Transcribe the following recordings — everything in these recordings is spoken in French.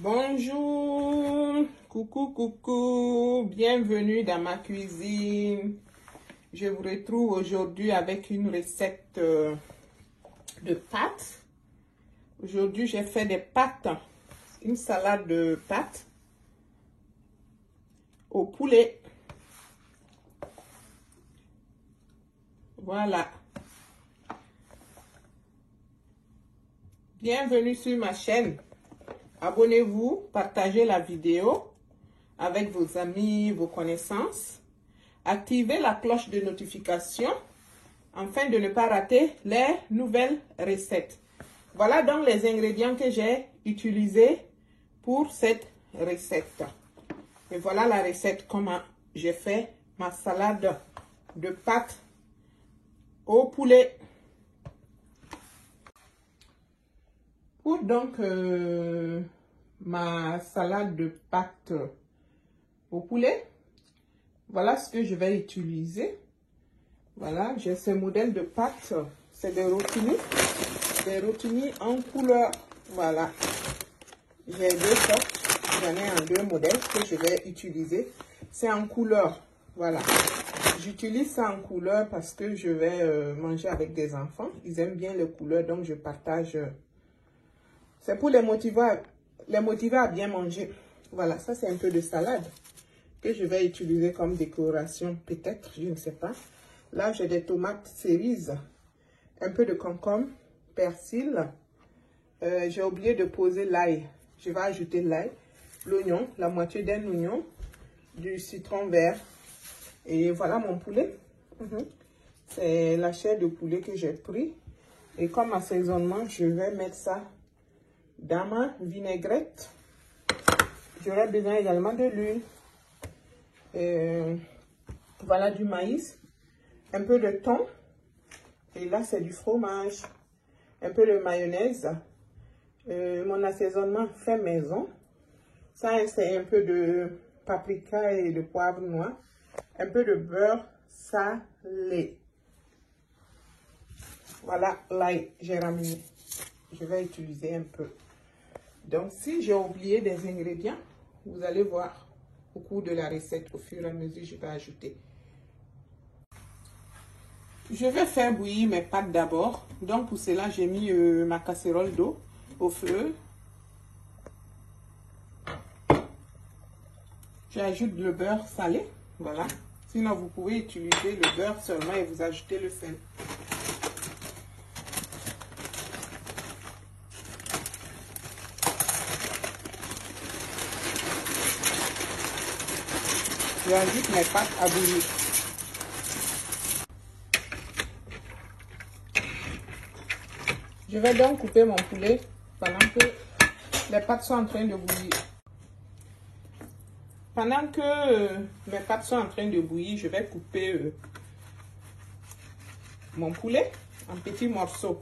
Bonjour, coucou, bienvenue dans ma cuisine. Je vous retrouve aujourd'hui avec une recette de pâtes. Aujourd'hui, j'ai fait des pâtes, une salade de pâtes au poulet. Voilà. Bienvenue sur ma chaîne. Abonnez-vous, partagez la vidéo avec vos amis, vos connaissances. Activez la cloche de notification afin de ne pas rater les nouvelles recettes. Voilà donc les ingrédients que j'ai utilisés pour cette recette. Et voilà la recette, comment j'ai fait ma salade de pâtes au poulet. Pour donc ma salade de pâtes au poulet, voilà ce que je vais utiliser. Voilà, j'ai ce modèle de pâtes, c'est des rotini en couleur. Voilà, j'ai deux sortes, j'en ai en deux modèles que je vais utiliser. C'est en couleur, voilà. J'utilise ça en couleur parce que je vais manger avec des enfants. Ils aiment bien les couleurs, donc je partage. C'est pour les motiver à bien manger. Voilà, ça c'est un peu de salade que je vais utiliser comme décoration, peut-être, je ne sais pas. Là, j'ai des tomates cerises, un peu de concombre, persil. J'ai oublié de poser l'ail. Je vais ajouter l'ail, l'oignon, la moitié d'un oignon, du citron vert. Et voilà mon poulet. C'est la chair de poulet que j'ai pris. Et comme assaisonnement, je vais mettre ça dans ma vinaigrette. J'aurai besoin également de l'huile. Voilà du maïs, un peu de thon. Et là, c'est du fromage, un peu de mayonnaise. Mon assaisonnement fait maison. Ça, c'est un peu de paprika et de poivre noir. Un peu de beurre salé. Voilà l'ail, j'ai ramené. Je vais utiliser un peu. Donc, si j'ai oublié des ingrédients, vous allez voir au cours de la recette, au fur et à mesure, je vais ajouter. Je vais faire bouillir mes pâtes d'abord. Donc, pour cela, j'ai mis ma casserole d'eau au feu. J'ajoute le beurre salé. Voilà. Sinon, vous pouvez utiliser le beurre seulement et vous ajoutez le sel. J'ajoute mes pâtes à bouillir. Je vais donc couper mon poulet pendant que les pâtes sont en train de bouillir. Pendant que mes pâtes sont en train de bouillir, je vais couper mon poulet en petits morceaux.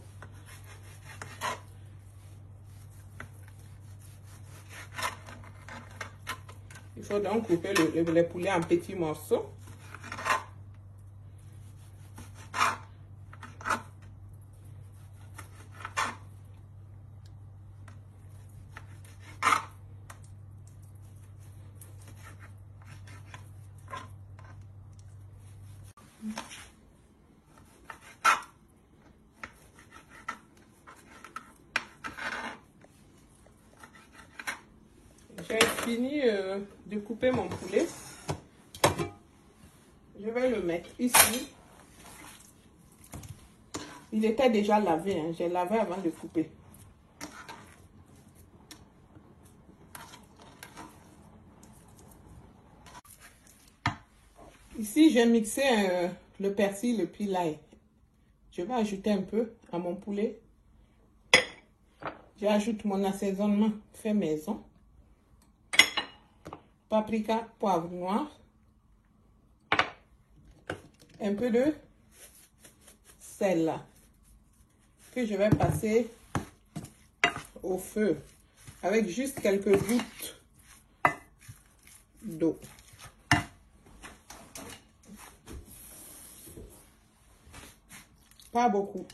Il faut donc couper le poulet en petits morceaux. J'ai fini de couper mon poulet. Je vais le mettre ici. Il était déjà lavé, hein. J'ai lavé avant de couper. Ici, j'ai mixé le persil et puis l'ail. Je vais ajouter un peu à mon poulet. J'ajoute mon assaisonnement fait maison. Paprika, poivre noir. Un peu de sel que je vais passer au feu avec juste quelques gouttes d'eau. Pas beaucoup.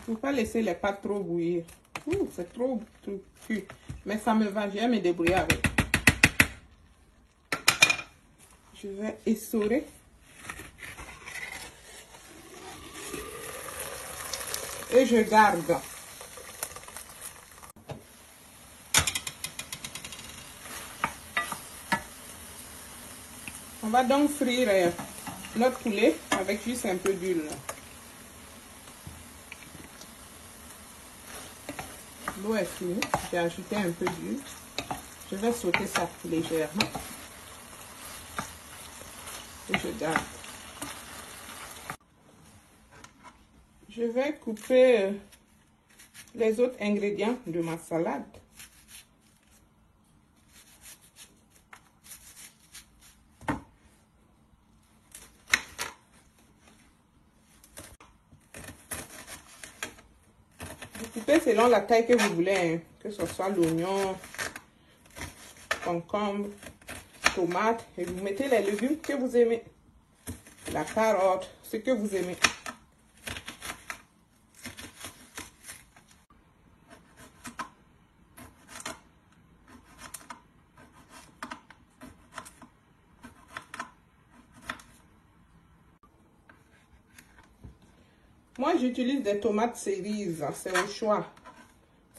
faut pas laisser les pâtes trop bouillir. C'est trop cuit. Mais ça me va, je vais me débrouiller avec. Je vais essorer. Et je garde. On va donc frire notre poulet avec juste un peu d'huile. L'eau est finie. J'ai ajouté un peu d'huile. Je vais sauter ça légèrement. Et je garde. Je vais couper les autres ingrédients de ma salade. Vous coupez selon la taille que vous voulez, hein, que ce soit l'oignon, concombre, tomate, et vous mettez les légumes que vous aimez. La carotte, ce que vous aimez. Moi, j'utilise des tomates cerises, c'est au choix.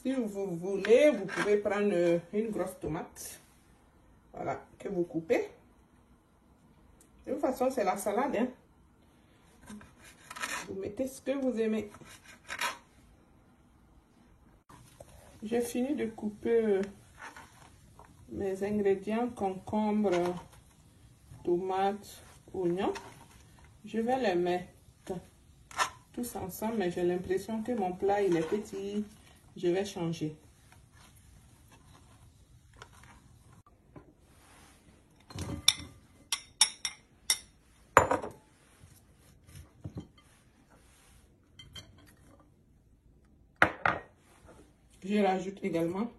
Si vous voulez, vous pouvez prendre une grosse tomate. Voilà, que vous coupez. De toute façon, c'est la salade, hein. Vous mettez ce que vous aimez. J'ai fini de couper mes ingrédients, concombre, tomates, oignons. Je vais les mettre tous ensemble, mais j'ai l'impression que mon plat il est petit. Je vais changer. Je rajoute également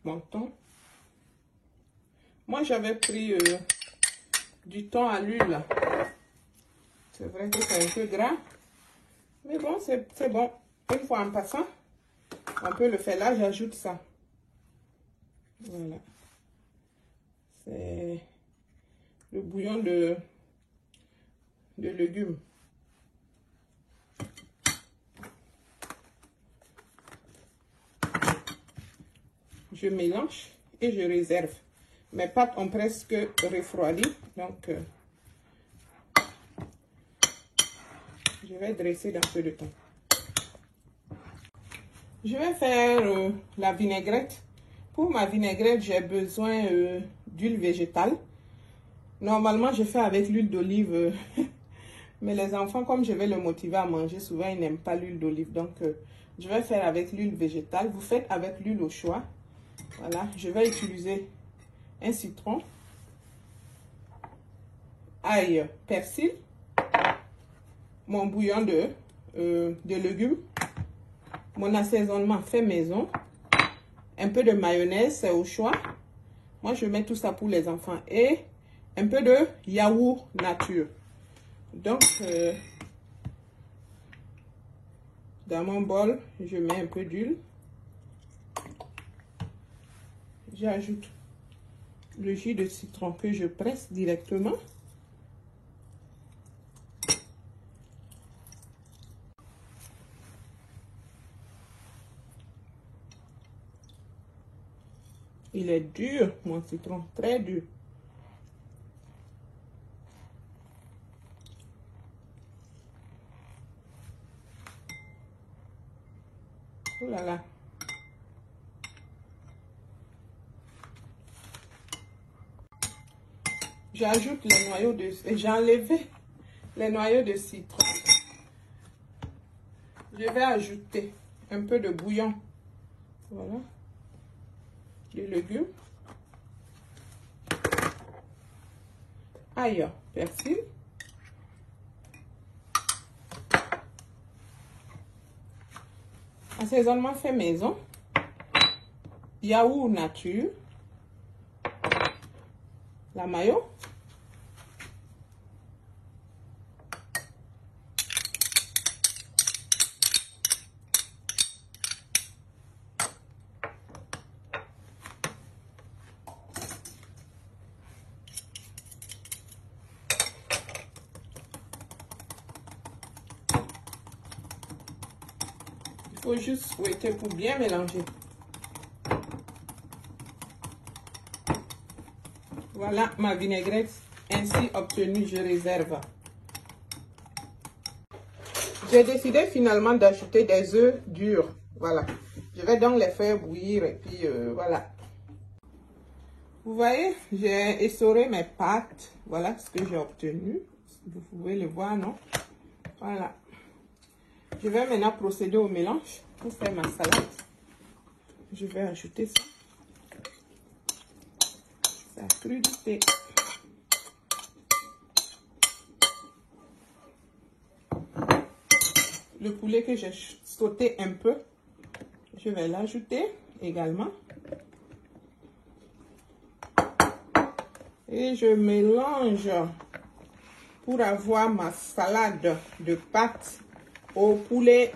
mon thon. Moi, j'avais pris du thon à l'huile. C'est vrai que c'est un peu gras. Mais bon, c'est bon. Une fois en passant, on peut le faire. Là, j'ajoute ça. Voilà. C'est le bouillon de légumes. Je mélange et je réserve. Mes pâtes ont presque refroidi. Donc, je vais dresser d'un peu de temps. Je vais faire la vinaigrette. Pour ma vinaigrette, j'ai besoin d'huile végétale. Normalement, je fais avec l'huile d'olive. Mais les enfants, comme je vais les motiver à manger, souvent, ils n'aiment pas l'huile d'olive. Donc, je vais faire avec l'huile végétale. Vous faites avec l'huile au choix. Voilà, je vais utiliser un citron, ail, persil, mon bouillon de légumes, mon assaisonnement fait maison, un peu de mayonnaise, c'est au choix. Moi, je mets tout ça pour les enfants et un peu de yaourt nature. Donc, dans mon bol, je mets un peu d'huile. J'ajoute le jus de citron que je presse directement. Il est dur, mon citron, très dur. Oh là là. J'ajoute les noyaux de... J'ai enlevé les noyaux de citron. Je vais ajouter un peu de bouillon. Voilà. Les légumes. Ail, persil. Assaisonnement fait maison. Yaourt nature. La mayo. faut juste fouetter pour bien mélanger. Voilà ma vinaigrette ainsi obtenue, je réserve. J'ai décidé finalement d'ajouter des œufs durs. Voilà. Je vais donc les faire bouillir et puis voilà. Vous voyez, j'ai essoré mes pâtes. Voilà ce que j'ai obtenu. Vous pouvez le voir, non? Voilà. Je vais maintenant procéder au mélange pour faire ma salade. Je vais ajouter ça. Sa crudité. Le poulet que j'ai sauté un peu, je vais l'ajouter également. Et je mélange pour avoir ma salade de pâtes au poulet.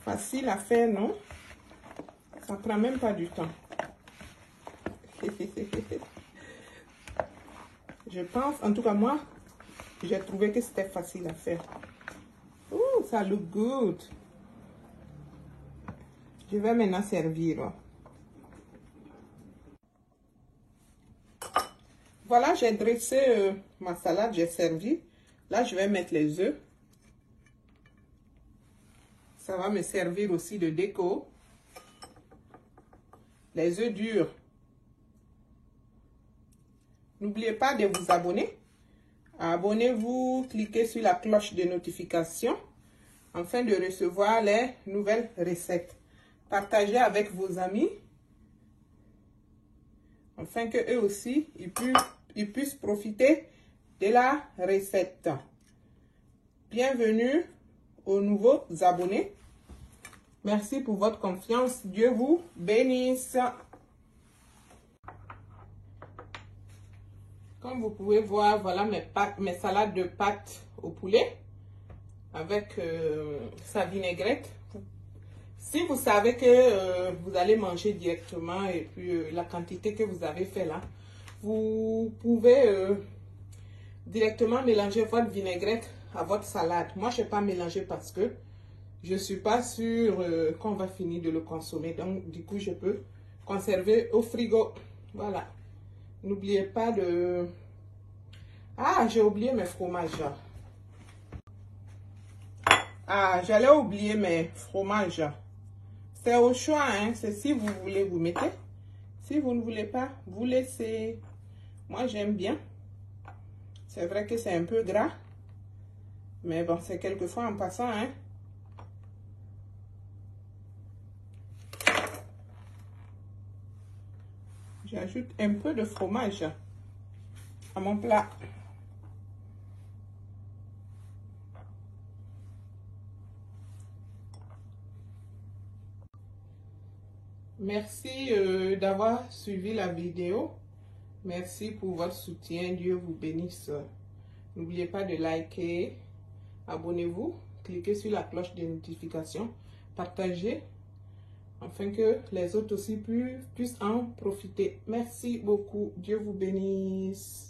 Facile à faire, non? Ça prend même pas du temps. Je pense, en tout cas moi, j'ai trouvé que c'était facile à faire. Ouh, ça look good. Je vais maintenant servir. Voilà, j'ai dressé ma salade, j'ai servi. Là, je vais mettre les œufs. Ça va me servir aussi de déco. Les œufs durs. N'oubliez pas de vous abonner. Abonnez-vous, cliquez sur la cloche de notification afin de recevoir les nouvelles recettes. Partagez avec vos amis afin que eux aussi ils puissent profiter de la recette. Bienvenue aux nouveaux abonnés. Merci pour votre confiance. Dieu vous bénisse. Comme vous pouvez voir, voilà mes salades de pâtes au poulet avec sa vinaigrette. Si vous savez que vous allez manger directement et puis la quantité que vous avez fait là, vous pouvez directement mélanger votre vinaigrette à votre salade. Moi, je n'ai pas mélangé parce que je ne suis pas sûre qu'on va finir de le consommer. Donc, du coup, je peux conserver au frigo. Voilà. N'oubliez pas de... Ah, j'ai oublié mes fromages. Ah, j'allais oublier mes fromages. C'est au choix, hein. C'est si vous voulez, vous mettez. Si vous ne voulez pas, vous laissez. Moi, j'aime bien. C'est vrai que c'est un peu gras. Mais bon, c'est quelquefois en passant, hein. J'ajoute un peu de fromage à mon plat. Merci d'avoir suivi la vidéo. Merci pour votre soutien. Dieu vous bénisse. N'oubliez pas de liker, abonnez-vous, cliquez sur la cloche de notification, partagez afin que les autres aussi puissent en profiter. Merci beaucoup. Dieu vous bénisse.